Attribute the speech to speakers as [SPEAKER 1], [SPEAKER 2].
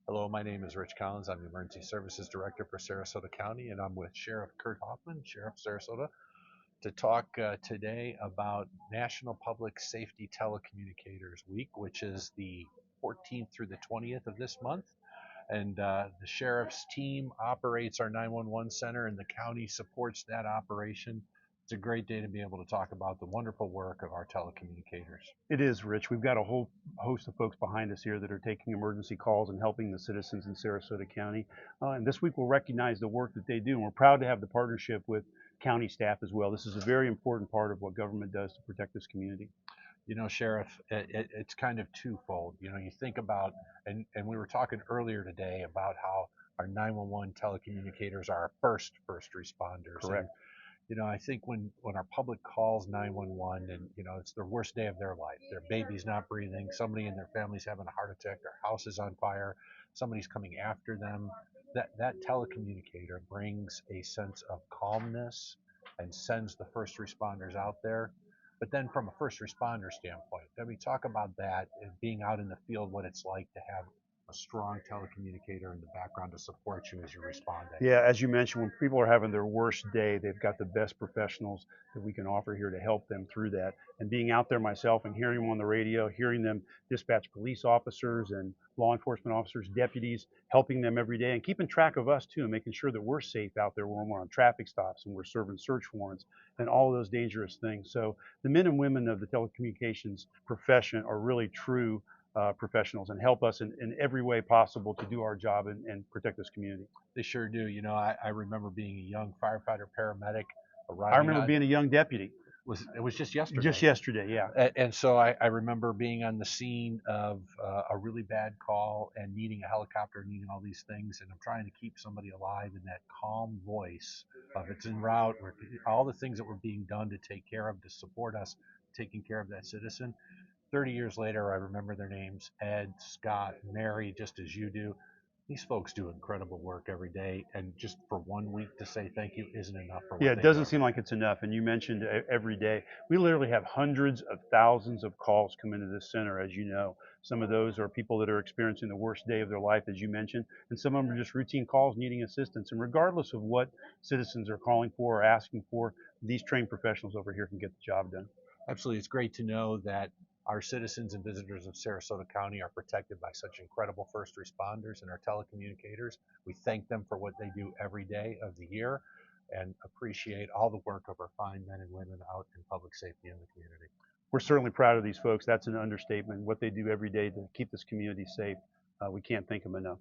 [SPEAKER 1] Hello, my name is Rich Collins. I'm the Emergency Services Director for Sarasota County, and I'm with Sheriff Kurt Hoffman, Sheriff Sarasota, to talk today about National Public Safety Telecommunicators Week, which is the 14th through the 20th of this month. And the sheriff's team operates our 911 center, and the county supports that operation. It's a great day to be able to talk about the wonderful work of our telecommunicators.
[SPEAKER 2] It is, Rich. We've got a whole host of folks behind us here that are taking emergency calls and helping the citizens in Sarasota County. And this week we'll recognize the work that they do. And we're proud to have the partnership with county staff as well. This is a very important part of what government does to protect this community.
[SPEAKER 1] Sheriff, it's kind of twofold. You think about, and we were talking earlier today about how our 911 telecommunicators are our first responders.
[SPEAKER 2] Correct.
[SPEAKER 1] And I think when our public calls 911 and, it's the worst day of their life, their baby's not breathing, somebody in their family's having a heart attack, their house is on fire, somebody's coming after them, that telecommunicator brings a sense of calmness and sends the first responders out there. But then from a first responder standpoint, then we talk about that and being out in the field, what it's like to have a strong telecommunicator in the background to support you as you're responding.
[SPEAKER 2] Yeah, as you mentioned, when people are having their worst day, they've got the best professionals that we can offer here to help them through that. And being out there myself and hearing them on the radio, hearing them dispatch police officers and law enforcement officers, deputies, helping them every day and keeping track of us too, and making sure that we're safe out there when we're on traffic stops and we're serving search warrants and all of those dangerous things. So the men and women of the telecommunications profession are really true professionals and help us in every way possible to do our job and protect this community.
[SPEAKER 1] They sure do. I remember being a young firefighter paramedic
[SPEAKER 2] I
[SPEAKER 1] arriving
[SPEAKER 2] remember
[SPEAKER 1] on.
[SPEAKER 2] being a young deputy.
[SPEAKER 1] It was just yesterday.
[SPEAKER 2] Just yesterday, yeah.
[SPEAKER 1] And so I remember being on the scene of a really bad call and needing a helicopter, needing all these things, and I'm trying to keep somebody alive in that calm voice of it's en route, where all the things that were being done to take care of, to support us, taking care of that citizen. 30 years later, I remember their names: Ed, Scott, Mary, just as you do. These folks do incredible work every day, and just for one week to say thank you isn't enough for what
[SPEAKER 2] Yeah,
[SPEAKER 1] they
[SPEAKER 2] it doesn't
[SPEAKER 1] do.
[SPEAKER 2] seem like it's enough. And you mentioned every day. We literally have hundreds of thousands of calls come into this center, as you know. Some of those are people that are experiencing the worst day of their life, as you mentioned, and some of them are just routine calls needing assistance. And regardless of what citizens are calling for or asking for, these trained professionals over here can get the job done.
[SPEAKER 1] Absolutely. It's great to know that our citizens and visitors of Sarasota County are protected by such incredible first responders and our telecommunicators. We thank them for what they do every day of the year and appreciate all the work of our fine men and women out in public safety in the community.
[SPEAKER 2] We're certainly proud of these folks. That's an understatement. What they do every day to keep this community safe, we can't thank them enough.